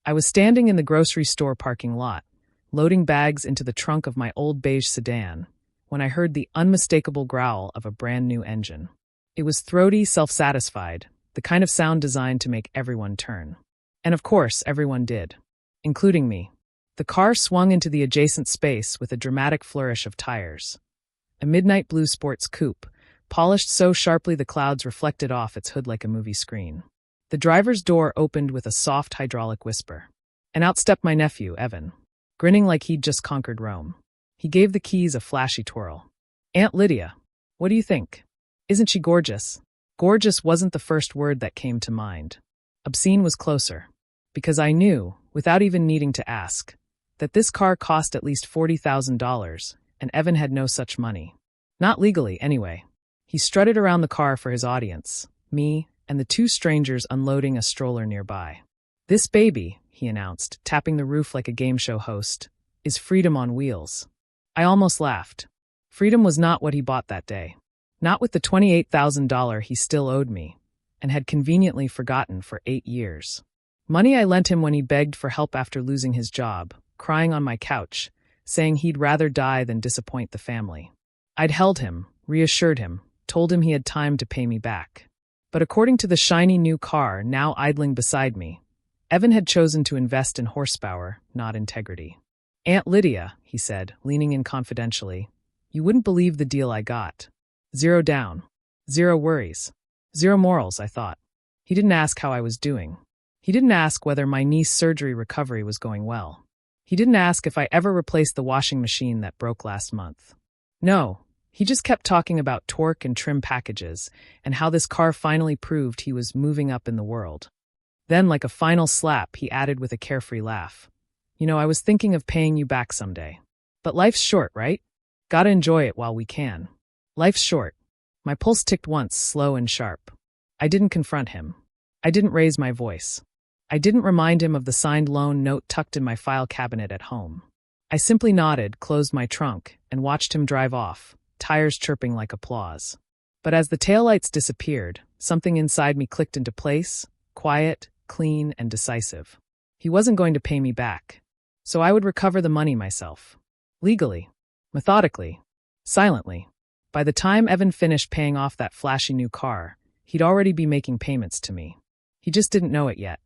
I was standing in the grocery store parking lot, loading bags into the trunk of my old beige sedan, when I heard the unmistakable growl of a brand new engine. It was throaty, self-satisfied, the kind of sound designed to make everyone turn. And of course, everyone did, including me. The car swung into the adjacent space with a dramatic flourish of tires. A midnight blue sports coupe, polished so sharply the clouds reflected off its hood like a movie screen. The driver's door opened with a soft hydraulic whisper. And out stepped my nephew, Evan, grinning like he'd just conquered Rome. He gave the keys a flashy twirl. "Aunt Lydia, what do you think? Isn't she gorgeous?" Gorgeous wasn't the first word that came to mind. Obscene was closer. Because I knew, without even needing to ask, that this car cost at least $40,000, and Evan had no such money. Not legally, anyway. He strutted around the car for his audience, me, and the two strangers unloading a stroller nearby. "This baby," he announced, tapping the roof like a game show host, "is freedom on wheels." I almost laughed. Freedom was not what he bought that day. Not with the $28,000 he still owed me, and had conveniently forgotten for 8 years. Money I lent him when he begged for help after losing his job, crying on my couch, saying he'd rather die than disappoint the family. I'd held him, reassured him, told him he had time to pay me back. But according to the shiny new car now idling beside me, Evan had chosen to invest in horsepower, not integrity. "Aunt Lydia," he said, leaning in confidentially, "you wouldn't believe the deal I got. 0 down. 0 worries. 0 morals," I thought. He didn't ask how I was doing. He didn't ask whether my niece's surgery recovery was going well. He didn't ask if I ever replaced the washing machine that broke last month. No, he just kept talking about torque and trim packages, and how this car finally proved he was moving up in the world. Then, like a final slap, he added with a carefree laugh, "You know, I was thinking of paying you back someday. But life's short, right? Gotta enjoy it while we can." Life's short. My pulse ticked once, slow and sharp. I didn't confront him. I didn't raise my voice. I didn't remind him of the signed loan note tucked in my file cabinet at home. I simply nodded, closed my trunk, and watched him drive off, tires chirping like applause. But as the taillights disappeared, something inside me clicked into place, quiet, clean, and decisive. He wasn't going to pay me back. So I would recover the money myself. Legally. Methodically. Silently. By the time Evan finished paying off that flashy new car, he'd already be making payments to me. He just didn't know it yet.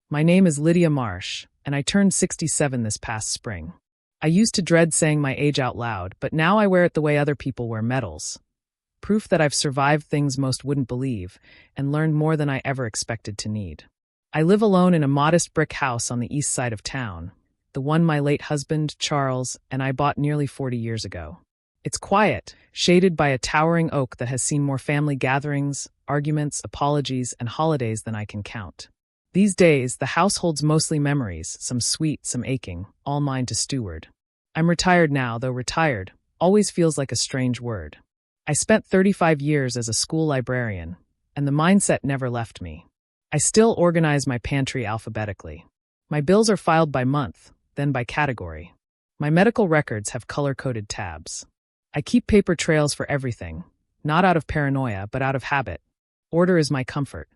My name is Lydia Marsh, and I turned 67 this past spring. I used to dread saying my age out loud, but now I wear it the way other people wear medals. Proof that I've survived things most wouldn't believe, and learned more than I ever expected to need. I live alone in a modest brick house on the east side of town, the one my late husband, Charles, and I bought nearly 40 years ago. It's quiet, shaded by a towering oak that has seen more family gatherings, arguments, apologies, and holidays than I can count. These days, the house holds mostly memories, some sweet, some aching, all mine to steward. I'm retired now, though retired always feels like a strange word. I spent 35 years as a school librarian, and the mindset never left me. I still organize my pantry alphabetically. My bills are filed by month, then by category. My medical records have color-coded tabs. I keep paper trails for everything, not out of paranoia, but out of habit. Order is my comfort.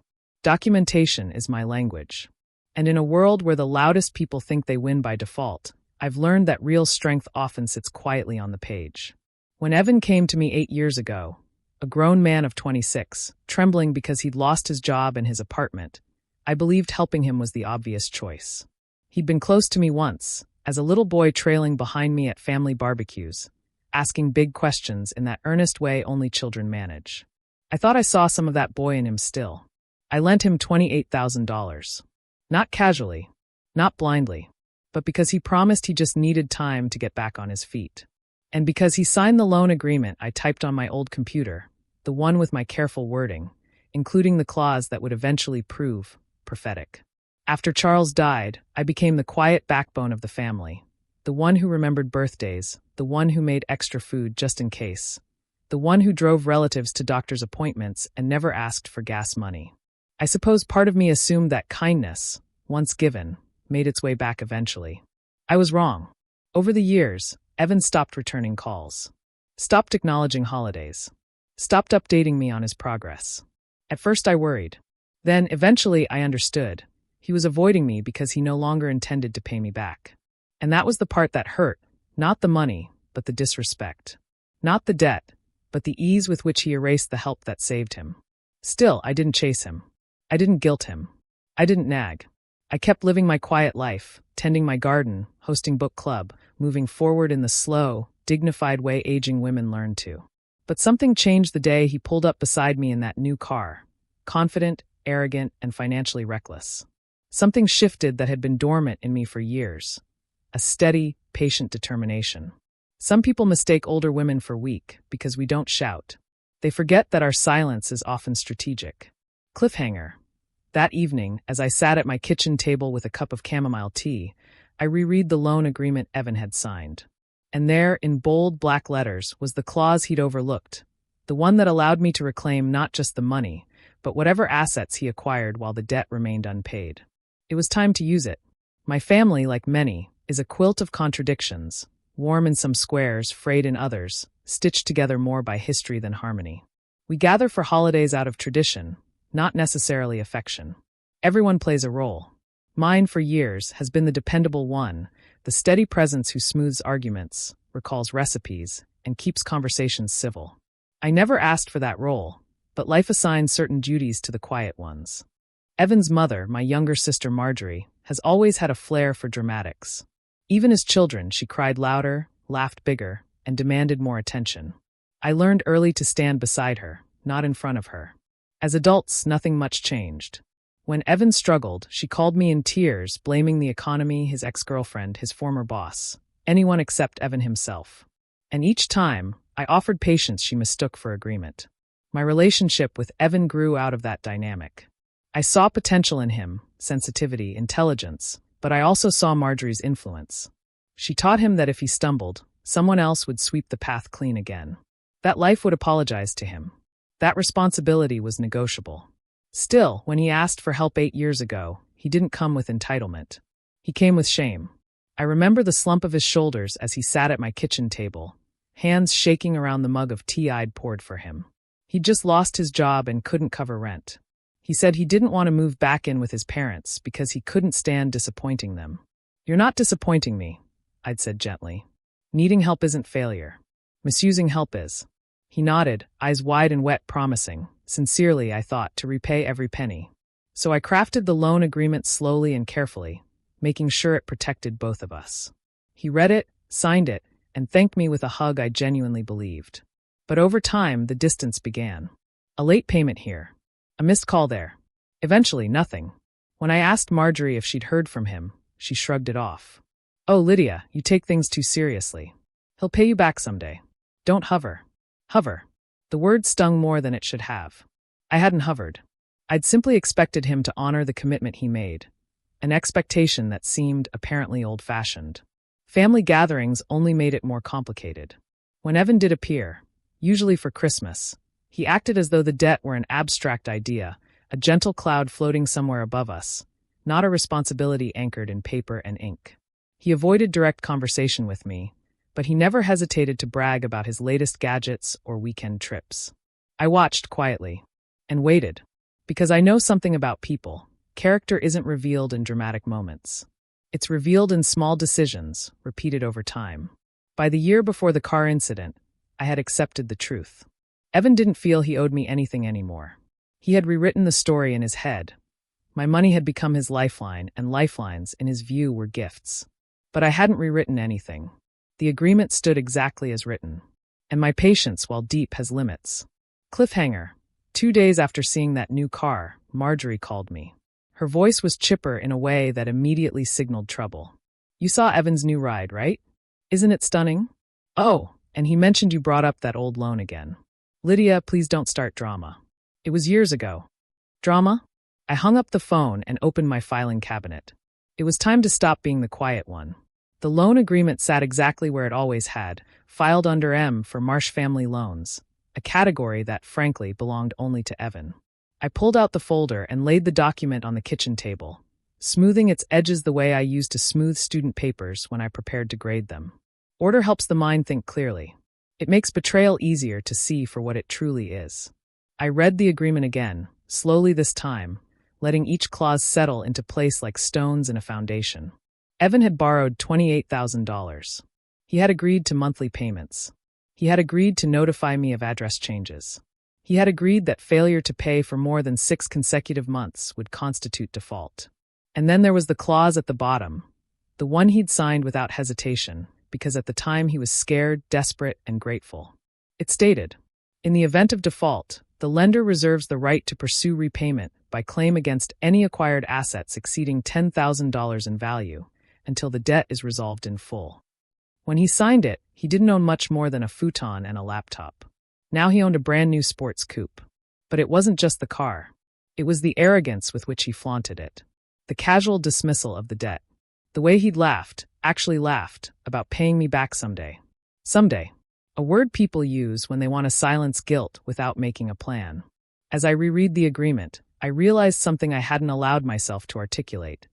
Documentation is my language. And in a world where the loudest people think they win by default, I've learned that real strength often sits quietly on the page. When Evan came to me 8 years ago, a grown man of 26, trembling because he'd lost his job and his apartment, I believed helping him was the obvious choice. He'd been close to me once, as a little boy trailing behind me at family barbecues, asking big questions in that earnest way only children manage. I thought I saw some of that boy in him still. I lent him $28,000. Not casually, not blindly, but because he promised he just needed time to get back on his feet. And because he signed the loan agreement I typed on my old computer, the one with my careful wording, including the clause that would eventually prove prophetic. After Charles died, I became the quiet backbone of the family, the one who remembered birthdays, the one who made extra food just in case, the one who drove relatives to doctor's appointments and never asked for gas money. I suppose part of me assumed that kindness, once given, made its way back eventually. I was wrong. Over the years, Evan stopped returning calls, stopped acknowledging holidays, stopped updating me on his progress. At first I worried. Then, eventually, I understood. He was avoiding me because he no longer intended to pay me back. And that was the part that hurt, not the money, but the disrespect. Not the debt, but the ease with which he erased the help that saved him. Still, I didn't chase him. I didn't guilt him. I didn't nag. I kept living my quiet life, tending my garden, hosting book club, moving forward in the slow, dignified way aging women learn to. But something changed the day he pulled up beside me in that new car, confident, arrogant, and financially reckless. Something shifted that had been dormant in me for years. A steady, patient determination. Some people mistake older women for weak because we don't shout. They forget that our silence is often strategic. Cliffhanger. That evening, as I sat at my kitchen table with a cup of chamomile tea, I reread the loan agreement Evan had signed. And there, in bold black letters, was the clause he'd overlooked, the one that allowed me to reclaim not just the money, but whatever assets he acquired while the debt remained unpaid. It was time to use it. My family, like many, is a quilt of contradictions, warm in some squares, frayed in others, stitched together more by history than harmony. We gather for holidays out of tradition, not necessarily affection. Everyone plays a role. Mine, for years, has been the dependable one, the steady presence who smooths arguments, recalls recipes, and keeps conversations civil. I never asked for that role, but life assigns certain duties to the quiet ones. Evan's mother, my younger sister Marjorie, has always had a flair for dramatics. Even as children, she cried louder, laughed bigger, and demanded more attention. I learned early to stand beside her, not in front of her. As adults, nothing much changed. When Evan struggled, she called me in tears, blaming the economy, his ex-girlfriend, his former boss, anyone except Evan himself. And each time, I offered patience she mistook for agreement. My relationship with Evan grew out of that dynamic. I saw potential in him, sensitivity, intelligence, but I also saw Marjorie's influence. She taught him that if he stumbled, someone else would sweep the path clean again. That life would apologize to him. That responsibility was negotiable. Still, when he asked for help 8 years ago, he didn't come with entitlement. He came with shame. I remember the slump of his shoulders as he sat at my kitchen table, hands shaking around the mug of tea I'd poured for him. He'd just lost his job and couldn't cover rent. He said he didn't want to move back in with his parents because he couldn't stand disappointing them. "You're not disappointing me," I'd said gently. "Needing help isn't failure. Misusing help is." He nodded, eyes wide and wet, promising, sincerely I thought, to repay every penny. So I crafted the loan agreement slowly and carefully, making sure it protected both of us. He read it, signed it, and thanked me with a hug I genuinely believed. But over time, the distance began. A late payment here. A missed call there. Eventually, nothing. When I asked Marjorie if she'd heard from him, she shrugged it off. "Oh, Lydia, you take things too seriously. He'll pay you back someday. Don't hover." Hover. The word stung more than it should have. I hadn't hovered. I'd simply expected him to honor the commitment he made, an expectation that seemed apparently old-fashioned. Family gatherings only made it more complicated. When Evan did appear, usually for Christmas, he acted as though the debt were an abstract idea, a gentle cloud floating somewhere above us, not a responsibility anchored in paper and ink. He avoided direct conversation with me, but he never hesitated to brag about his latest gadgets or weekend trips. I watched quietly and waited, because I know something about people. Character isn't revealed in dramatic moments. It's revealed in small decisions, repeated over time. By the year before the car incident, I had accepted the truth. Evan didn't feel he owed me anything anymore. He had rewritten the story in his head. My money had become his lifeline, and lifelines, in his view, were gifts. But I hadn't rewritten anything. The agreement stood exactly as written. And my patience, while deep, has limits. Cliffhanger. 2 days after seeing that new car, Marjorie called me. Her voice was chipper in a way that immediately signaled trouble. "You saw Evan's new ride, right? Isn't it stunning? Oh, and he mentioned you brought up that old loan again. Lydia, please don't start drama. It was years ago." Drama? I hung up the phone and opened my filing cabinet. It was time to stop being the quiet one. The loan agreement sat exactly where it always had, filed under M for Marsh Family Loans, a category that, frankly, belonged only to Evan. I pulled out the folder and laid the document on the kitchen table, smoothing its edges the way I used to smooth student papers when I prepared to grade them. Order helps the mind think clearly. It makes betrayal easier to see for what it truly is. I read the agreement again, slowly this time, letting each clause settle into place like stones in a foundation. Evan had borrowed $28,000. He had agreed to monthly payments. He had agreed to notify me of address changes. He had agreed that failure to pay for more than 6 consecutive months would constitute default. And then there was the clause at the bottom, the one he'd signed without hesitation, because at the time he was scared, desperate, and grateful. It stated, "In the event of default, the lender reserves the right to pursue repayment by claim against any acquired assets exceeding $10,000 in value until the debt is resolved in full." When he signed it, he didn't own much more than a futon and a laptop. Now he owned a brand new sports coupe. But it wasn't just the car. It was the arrogance with which he flaunted it. The casual dismissal of the debt. The way he'd actually laughed, about paying me back someday. Someday. A word people use when they want to silence guilt without making a plan. As I reread the agreement, I realized something I hadn't allowed myself to articulate.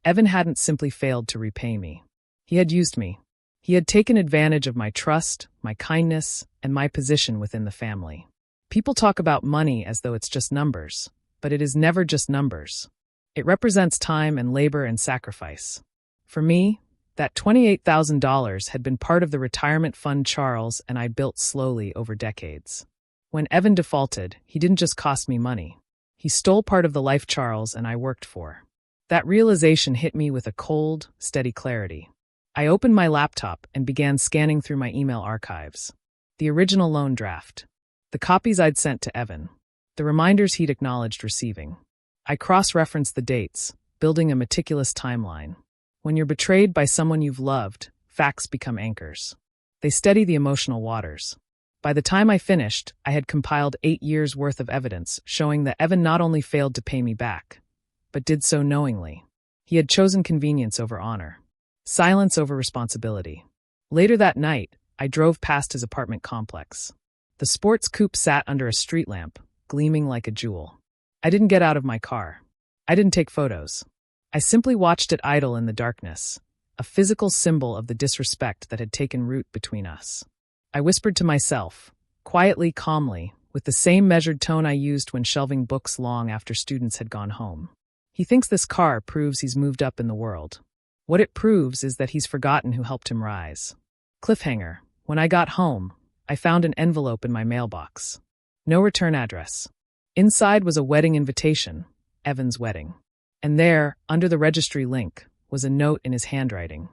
Evan hadn't simply failed to repay me. He had used me. He had taken advantage of my trust, my kindness, and my position within the family. People talk about money as though it's just numbers, but it is never just numbers. It represents time and labor and sacrifice. For me, that $28,000 had been part of the retirement fund Charles and I built slowly over decades. When Evan defaulted, he didn't just cost me money. He stole part of the life Charles and I worked for. That realization hit me with a cold, steady clarity. I opened my laptop and began scanning through my email archives. The original loan draft. The copies I'd sent to Evan. The reminders he'd acknowledged receiving. I cross-referenced the dates, building a meticulous timeline. When you're betrayed by someone you've loved, facts become anchors. They steady the emotional waters. By the time I finished, I had compiled 8 years' worth of evidence showing that Evan not only failed to pay me back, but did so knowingly. He had chosen convenience over honor. Silence over responsibility. Later that night, I drove past his apartment complex. The sports coupe sat under a street lamp, gleaming like a jewel. I didn't get out of my car. I didn't take photos. I simply watched it idle in the darkness, a physical symbol of the disrespect that had taken root between us. I whispered to myself, quietly, calmly, with the same measured tone I used when shelving books long after students had gone home. He thinks this car proves he's moved up in the world. What it proves is that he's forgotten who helped him rise. Cliffhanger. When I got home, I found an envelope in my mailbox. No return address. Inside was a wedding invitation, Evan's wedding. And there, under the registry link, was a note in his handwriting.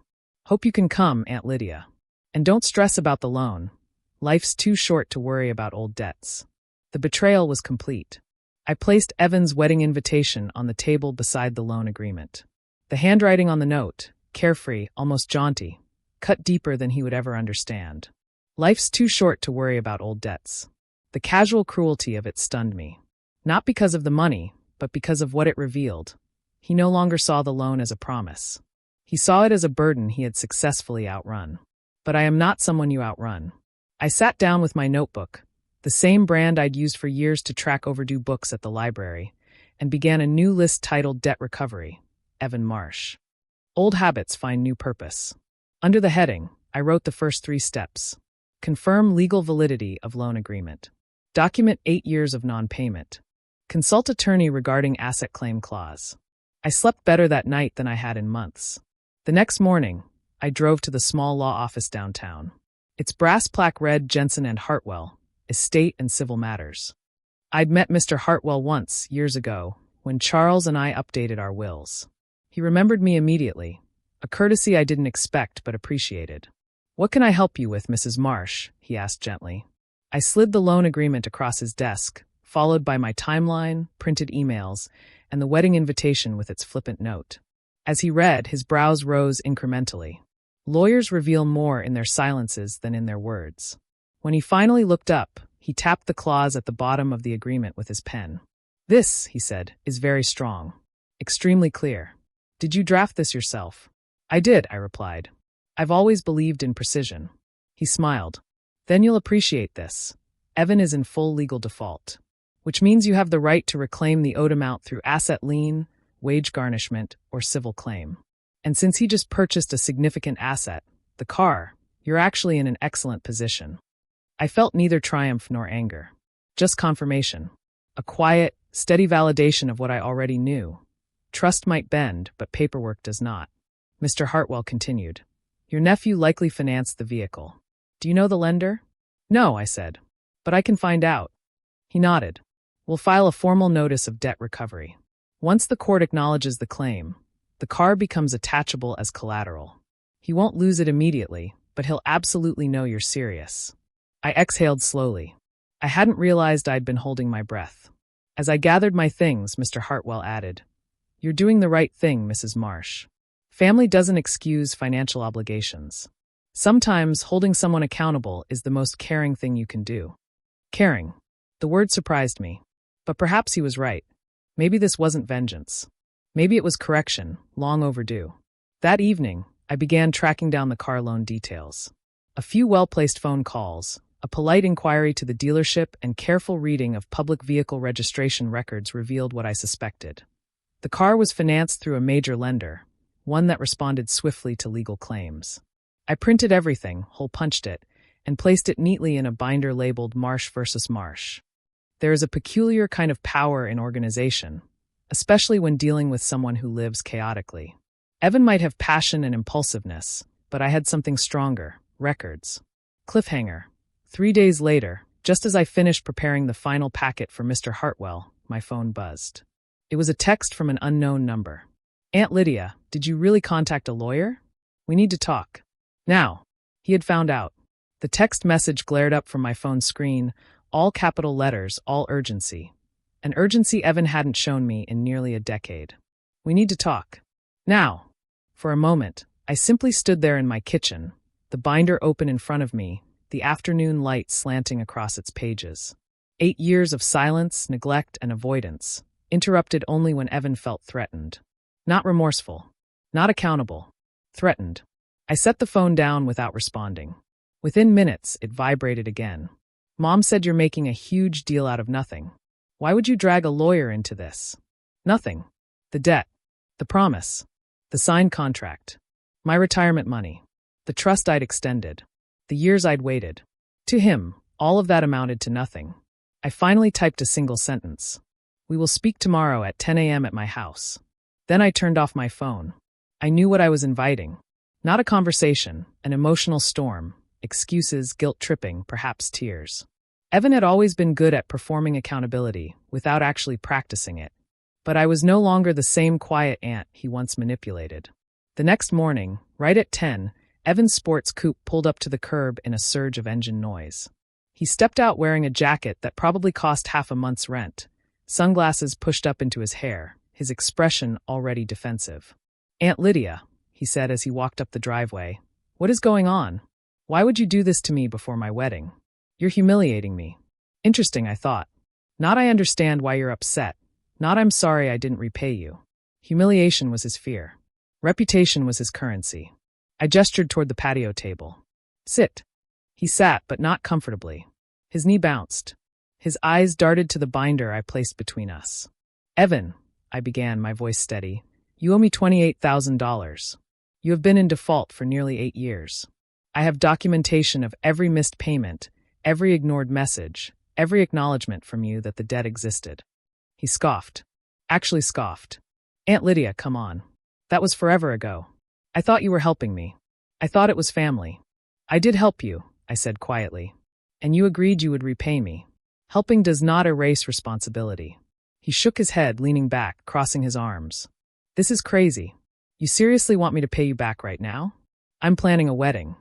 "Hope you can come, Aunt Lydia. And don't stress about the loan. Life's too short to worry about old debts." The betrayal was complete. I placed Evan's wedding invitation on the table beside the loan agreement. The handwriting on the note, carefree, almost jaunty, cut deeper than he would ever understand. Life's too short to worry about old debts. The casual cruelty of it stunned me. Not because of the money, but because of what it revealed. He no longer saw the loan as a promise. He saw it as a burden he had successfully outrun. But I am not someone you outrun. I sat down with my notebook, the same brand I'd used for years to track overdue books at the library, and began a new list titled Debt Recovery, Evan Marsh. Old habits find new purpose. Under the heading, I wrote the first 3 steps. Confirm legal validity of loan agreement. Document 8 years of non-payment. Consult attorney regarding asset claim clause. I slept better that night than I had in months. The next morning, I drove to the small law office downtown. Its brass plaque read Jensen and Hartwell, Estate and Civil Matters. I'd met Mr. Hartwell once, years ago, when Charles and I updated our wills. He remembered me immediately, a courtesy I didn't expect but appreciated. "What can I help you with, Mrs. Marsh?" he asked gently. I slid the loan agreement across his desk, followed by my timeline, printed emails, and the wedding invitation with its flippant note. As he read, his brows rose incrementally. Lawyers reveal more in their silences than in their words. When he finally looked up, he tapped the clause at the bottom of the agreement with his pen. "This," he said, "is very strong. Extremely clear. Did you draft this yourself?" "I did," I replied. "I've always believed in precision." He smiled. "Then you'll appreciate this. Evan is in full legal default, which means you have the right to reclaim the owed amount through asset lien, wage garnishment, or civil claim. And since he just purchased a significant asset, the car, you're actually in an excellent position." I felt neither triumph nor anger. Just confirmation. A quiet, Steady validation of what I already knew. Trust might bend, but paperwork does not. Mr. Hartwell continued. Your nephew likely financed the vehicle. Do you know the lender? No, I said. But I can find out. He nodded. We'll file a formal notice of debt recovery. Once the court acknowledges the claim, the car becomes attachable as collateral. He won't lose it immediately, but he'll absolutely know you're serious. I exhaled slowly. I hadn't realized I'd been holding my breath. As I gathered my things, Mr. Hartwell added, You're doing the right thing, Mrs. Marsh. Family doesn't excuse financial obligations. Sometimes holding someone accountable is the most caring thing you can do. Caring. The word surprised me. But perhaps he was right. Maybe this wasn't vengeance. Maybe it was correction, long overdue. That evening, I began tracking down the car loan details. A few well-placed phone calls, a polite inquiry to the dealership, and careful reading of public vehicle registration records revealed what I suspected. The car was financed through a major lender, one that responded swiftly to legal claims. I printed everything, hole-punched it, and placed it neatly in a binder labeled Marsh versus Marsh. There is a peculiar kind of power in organization, especially when dealing with someone who lives chaotically. Evan might have passion and impulsiveness, but I had something stronger, records. Cliffhanger. 3 days later, just as I finished preparing the final packet for Mr. Hartwell, my phone buzzed. It was a text from an unknown number. Aunt Lydia, did you really contact a lawyer? We need to talk. Now. He had found out. The text message glared up from my phone screen, all capital letters, all urgency. An urgency Evan hadn't shown me in nearly a decade. We need to talk. Now. For a moment, I simply stood there in my kitchen, the binder open in front of me, the afternoon light slanting across its pages. 8 years of silence, neglect, and avoidance, interrupted only when Evan felt threatened. Not remorseful. Not accountable. Threatened. I set the phone down without responding. Within minutes, it vibrated again. Mom said you're making a huge deal out of nothing. Why would you drag a lawyer into this? Nothing. The debt. The promise. The signed contract. My retirement money. The trust I'd extended. The years I'd waited. To him, all of that amounted to nothing. I finally typed a single sentence. We will speak tomorrow at 10 a.m. at my house. Then I turned off my phone. I knew what I was inviting. Not a conversation, an emotional storm, excuses, guilt-tripping, perhaps tears. Evan had always been good at performing accountability without actually practicing it. But I was no longer the same quiet aunt he once manipulated. The next morning, right at 10, Evan's sports coupe pulled up to the curb in a surge of engine noise. He stepped out wearing a jacket that probably cost half a month's rent, sunglasses pushed up into his hair, his expression already defensive. Aunt Lydia, he said as he walked up the driveway, what is going on? Why would you do this to me before my wedding? You're humiliating me. Interesting, I thought. Not I understand why you're upset. Not I'm sorry I didn't repay you. Humiliation was his fear. Reputation was his currency. I gestured toward the patio table. Sit. He sat, but not comfortably. His knee bounced. His eyes darted to the binder I placed between us. Evan, I began, my voice steady, you owe me $28,000. You have been in default for nearly 8 years. I have documentation of every missed payment, every ignored message, every acknowledgement from you that the debt existed. He scoffed. Actually scoffed. Aunt Lydia, come on. That was forever ago. I thought you were helping me. I thought it was family. I did help you, I said quietly. And you agreed you would repay me. Helping does not erase responsibility. He shook his head, leaning back, crossing his arms. This is crazy. You seriously want me to pay you back right now? I'm planning a wedding.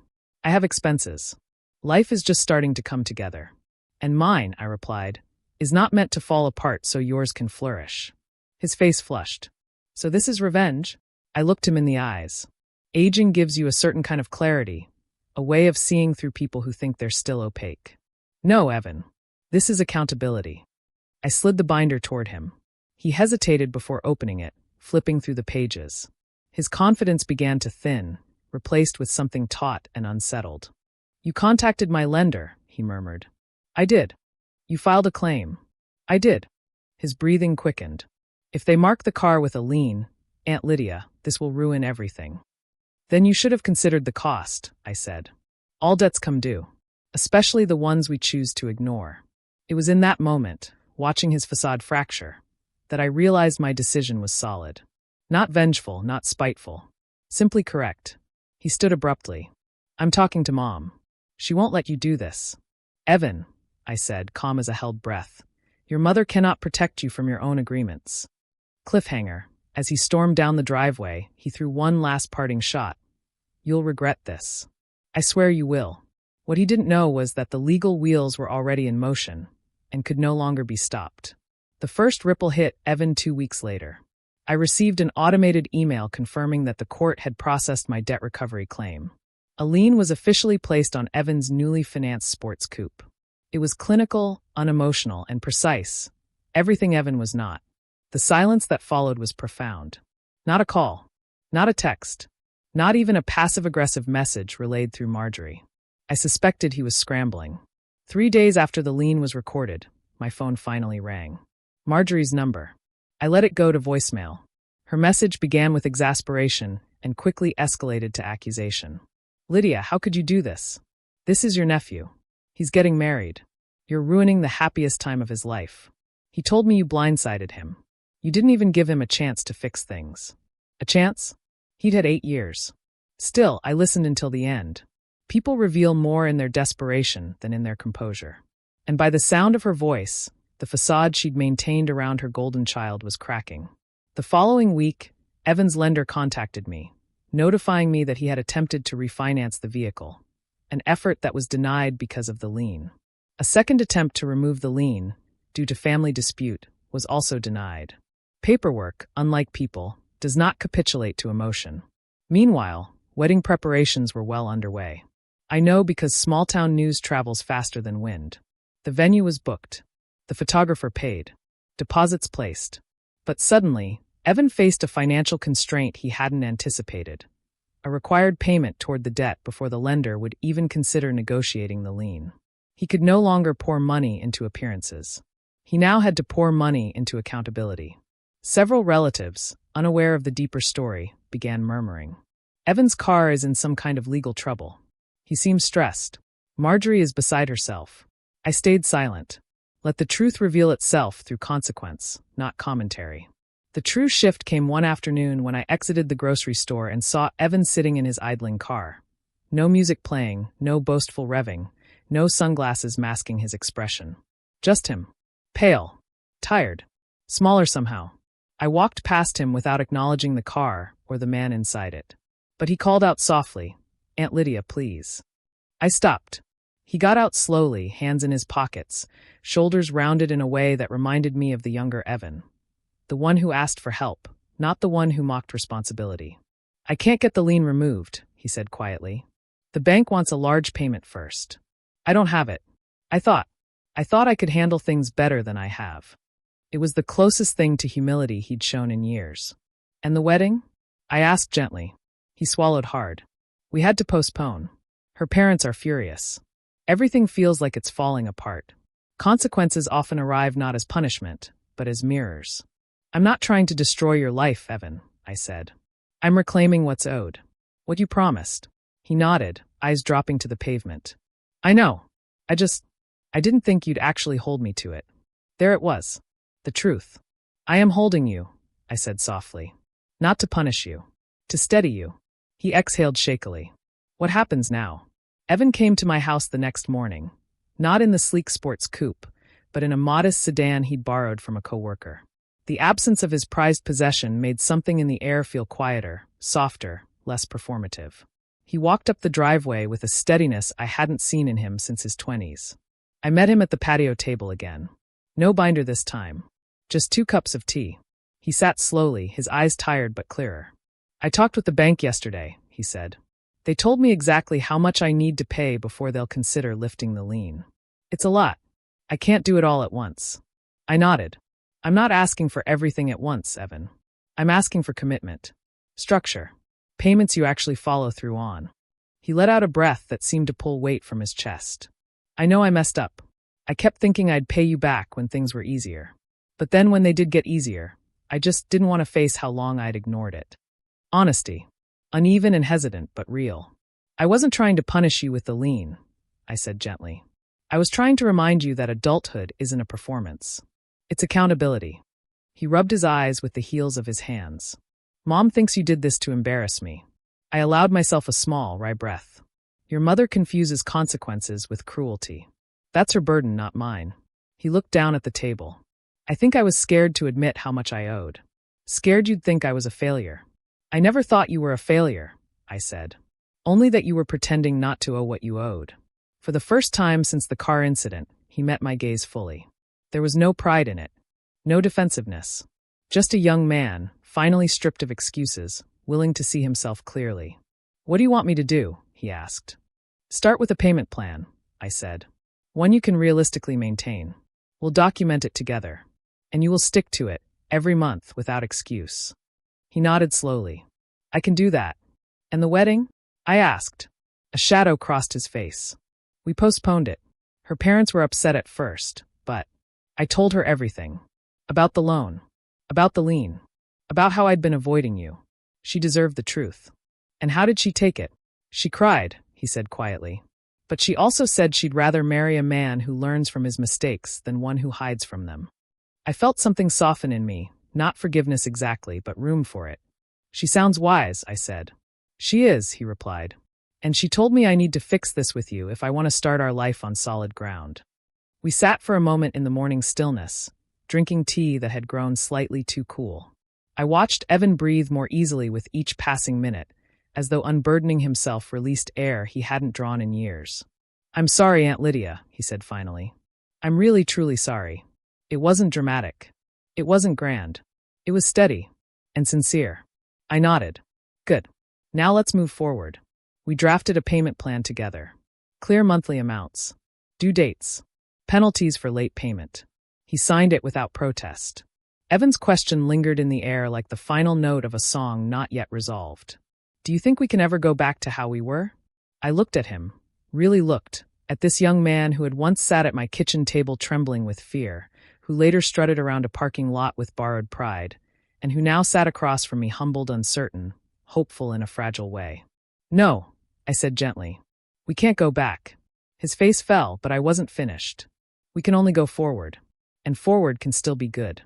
I have expenses. Life is just starting to come together. And mine, I replied, is not meant to fall apart so yours can flourish. His face flushed. So this is revenge? I looked him in the eyes. Aging gives you a certain kind of clarity, a way of seeing through people who think they're still opaque. No, Evan. This is accountability. I slid the binder toward him. He hesitated before opening it, flipping through the pages. His confidence began to thin, replaced with something taut and unsettled. You contacted my lender, he murmured. I did. You filed a claim. I did. His breathing quickened. If they mark the car with a lien, Aunt Lydia, this will ruin everything. Then you should have considered the cost, I said. All debts come due, especially the ones we choose to ignore. It was in that moment, watching his facade fracture, that I realized my decision was solid. Not vengeful, not spiteful. Simply correct. He stood abruptly. I'm talking to Mom. She won't let you do this. Evan, I said, calm as a held breath, your mother cannot protect you from your own agreements. Cliffhanger. As he stormed down the driveway, he threw one last parting shot. You'll regret this. I swear you will. What he didn't know was that the legal wheels were already in motion and could no longer be stopped. The first ripple hit Evan 2 weeks later. I received an automated email confirming that the court had processed my debt recovery claim. A lien was officially placed on Evan's newly financed sports coupe. It was clinical, unemotional, and precise. Everything Evan was not. The silence that followed was profound. Not a call. Not a text. Not even a passive-aggressive message relayed through Marjorie. I suspected he was scrambling. 3 days after the lien was recorded, my phone finally rang. Marjorie's number. I let it go to voicemail. Her message began with exasperation and quickly escalated to accusation. Lydia, how could you do this? This is your nephew. He's getting married. You're ruining the happiest time of his life. He told me you blindsided him. You didn't even give him a chance to fix things. A chance? He'd had 8 years. Still, I listened until the end. People reveal more in their desperation than in their composure. And by the sound of her voice, the facade she'd maintained around her golden child was cracking. The following week, Evan's lender contacted me, notifying me that he had attempted to refinance the vehicle, an effort that was denied because of the lien. A second attempt to remove the lien, due to family dispute, was also denied. Paperwork, unlike people, does not capitulate to emotion. Meanwhile, wedding preparations were well underway. I know because small-town news travels faster than wind. The venue was booked. The photographer paid. Deposits placed. But suddenly, Evan faced a financial constraint he hadn't anticipated. A required payment toward the debt before the lender would even consider negotiating the lien. He could no longer pour money into appearances. He now had to pour money into accountability. Several relatives, unaware of the deeper story, began murmuring. Evan's car is in some kind of legal trouble. He seems stressed. Marjorie is beside herself. I stayed silent. Let the truth reveal itself through consequence, not commentary. The true shift came one afternoon when I exited the grocery store and saw Evan sitting in his idling car. No music playing, no boastful revving, no sunglasses masking his expression. Just him. Pale. Tired. Smaller somehow. I walked past him without acknowledging the car or the man inside it. But he called out softly, "Aunt Lydia, please." I stopped. He got out slowly, hands in his pockets, shoulders rounded in a way that reminded me of the younger Evan. The one who asked for help, not the one who mocked responsibility. "I can't get the lien removed," he said quietly. "The bank wants a large payment first. I don't have it. I thought I could handle things better than I have." It was the closest thing to humility he'd shown in years. "And the wedding?" I asked gently. He swallowed hard. "We had to postpone. Her parents are furious. Everything feels like it's falling apart. Consequences often arrive not as punishment, but as mirrors." "I'm not trying to destroy your life, Evan," I said. "I'm reclaiming what's owed. What you promised." He nodded, eyes dropping to the pavement. "I know. I didn't think you'd actually hold me to it." There it was. The truth. "I am holding you," I said softly. "Not to punish you. To steady you." He exhaled shakily. "What happens now?" Evan came to my house the next morning, not in the sleek sports coupe, but in a modest sedan he'd borrowed from a coworker. The absence of his prized possession made something in the air feel quieter, softer, less performative. He walked up the driveway with a steadiness I hadn't seen in him since his 20s. I met him at the patio table again. No binder this time. Just 2 cups of tea. He sat slowly, his eyes tired but clearer. "I talked with the bank yesterday," he said. "They told me exactly how much I need to pay before they'll consider lifting the lien. It's a lot. I can't do it all at once." I nodded. "I'm not asking for everything at once, Evan. I'm asking for commitment. Structure. Payments you actually follow through on." He let out a breath that seemed to pull weight from his chest. "I know I messed up. I kept thinking I'd pay you back when things were easier. But then when they did get easier, I just didn't want to face how long I'd ignored it." Honesty. Uneven and hesitant, but real. "I wasn't trying to punish you with the lien," I said gently. "I was trying to remind you that adulthood isn't a performance. It's accountability. He rubbed his eyes with the heels of his hands. Mom thinks you did this to embarrass me. I allowed myself a small, wry breath. Your mother confuses consequences with cruelty. That's her burden, not mine. He looked down at the table. I think I was scared to admit how much I owed. Scared you'd think I was a failure. I never thought you were a failure, I said. Only that you were pretending not to owe what you owed. For the first time since the car incident, he met my gaze fully. There was no pride in it. No defensiveness. Just a young man, finally stripped of excuses, willing to see himself clearly. What do you want me to do? He asked. Start with a payment plan, I said. One you can realistically maintain. We'll document it together. And you will stick to it, every month, without excuse. He nodded slowly. I can do that. And the wedding? I asked. A shadow crossed his face. We postponed it. Her parents were upset at first, but I told her everything. About the loan. About the lien. About how I'd been avoiding you. She deserved the truth. And how did she take it? She cried, he said quietly. But she also said she'd rather marry a man who learns from his mistakes than one who hides from them. I felt something soften in me, not forgiveness exactly, but room for it. She sounds wise, I said. She is, he replied. And she told me I need to fix this with you if I want to start our life on solid ground. We sat for a moment in the morning stillness, drinking tea that had grown slightly too cool. I watched Evan breathe more easily with each passing minute, as though unburdening himself released air he hadn't drawn in years. I'm sorry, Aunt Lydia, he said finally. I'm really truly sorry. It wasn't dramatic. It wasn't grand. It was steady and sincere. I nodded. Good. Now let's move forward. We drafted a payment plan together. Clear monthly amounts. Due dates. Penalties for late payment. He signed it without protest. Evan's question lingered in the air like the final note of a song not yet resolved. Do you think we can ever go back to how we were? I looked at him, really looked, at this young man who had once sat at my kitchen table trembling with fear, who later strutted around a parking lot with borrowed pride, and who now sat across from me humbled, uncertain, hopeful in a fragile way. No, I said gently. We can't go back. His face fell, but I wasn't finished. We can only go forward. And forward can still be good.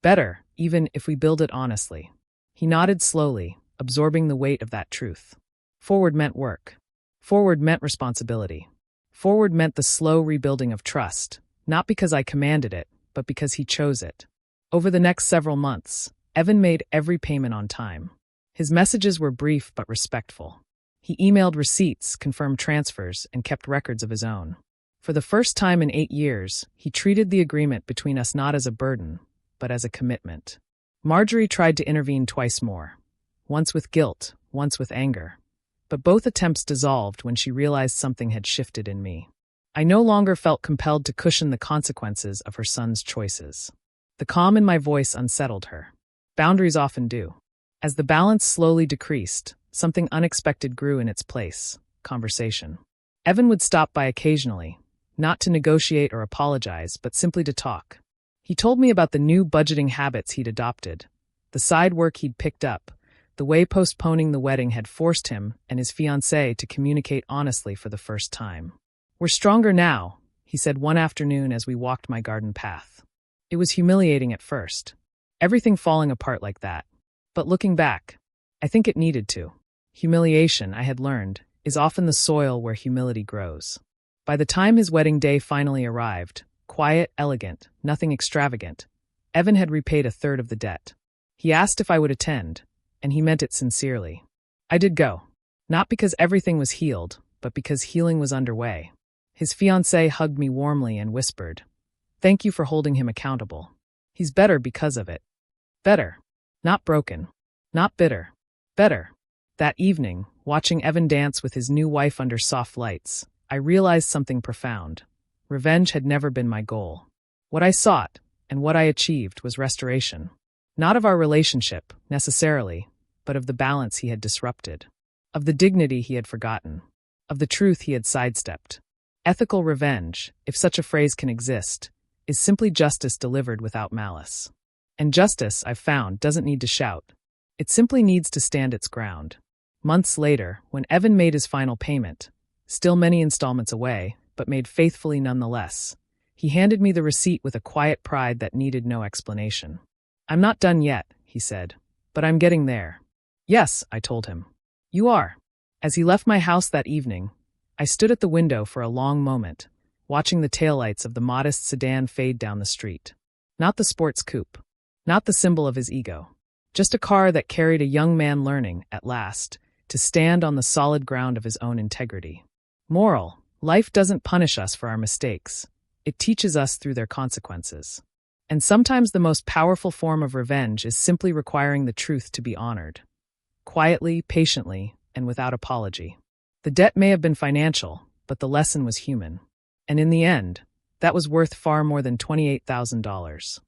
Better, even if we build it honestly. He nodded slowly, absorbing the weight of that truth. Forward meant work. Forward meant responsibility. Forward meant the slow rebuilding of trust, not because I commanded it, but because he chose it. Over the next several months, Evan made every payment on time. His messages were brief but respectful. He emailed receipts, confirmed transfers, and kept records of his own. For the first time in 8 years, he treated the agreement between us not as a burden, but as a commitment. Marjorie tried to intervene twice more. Once with guilt, once with anger. But both attempts dissolved when she realized something had shifted in me. I no longer felt compelled to cushion the consequences of her son's choices. The calm in my voice unsettled her. Boundaries often do. As the balance slowly decreased, something unexpected grew in its place: conversation. Evan would stop by occasionally, not to negotiate or apologize, but simply to talk. He told me about the new budgeting habits he'd adopted, the side work he'd picked up, the way postponing the wedding had forced him and his fiancée to communicate honestly for the first time. We're stronger now, he said one afternoon as we walked my garden path. It was humiliating at first. Everything falling apart like that. But looking back, I think it needed to. Humiliation, I had learned, is often the soil where humility grows. By the time his wedding day finally arrived, quiet, elegant, nothing extravagant, Evan had repaid a third of the debt. He asked if I would attend, and he meant it sincerely. I did go. Not because everything was healed, but because healing was underway. His fiancée hugged me warmly and whispered, "Thank you for holding him accountable. He's better because of it." Better. Not broken. Not bitter. Better. That evening, watching Evan dance with his new wife under soft lights, I realized something profound. Revenge had never been my goal. What I sought, and what I achieved, was restoration. Not of our relationship, necessarily, but of the balance he had disrupted. Of the dignity he had forgotten. Of the truth he had sidestepped. Ethical revenge, if such a phrase can exist, is simply justice delivered without malice. And justice, I've found, doesn't need to shout. It simply needs to stand its ground. Months later, when Evan made his final payment, still many installments away, but made faithfully nonetheless, He handed me the receipt with a quiet pride that needed no explanation. "I'm not done yet," he said, "but I'm getting there." "Yes," I told him. "You are." As he left my house that evening, I stood at the window for a long moment, watching the taillights of the modest sedan fade down the street. Not the sports coupe. Not the symbol of his ego. Just a car that carried a young man learning, at last, to stand on the solid ground of his own integrity. Moral: life doesn't punish us for our mistakes. It teaches us through their consequences. And sometimes the most powerful form of revenge is simply requiring the truth to be honored. Quietly, patiently, and without apology. The debt may have been financial, but the lesson was human. And in the end, that was worth far more than $28,000.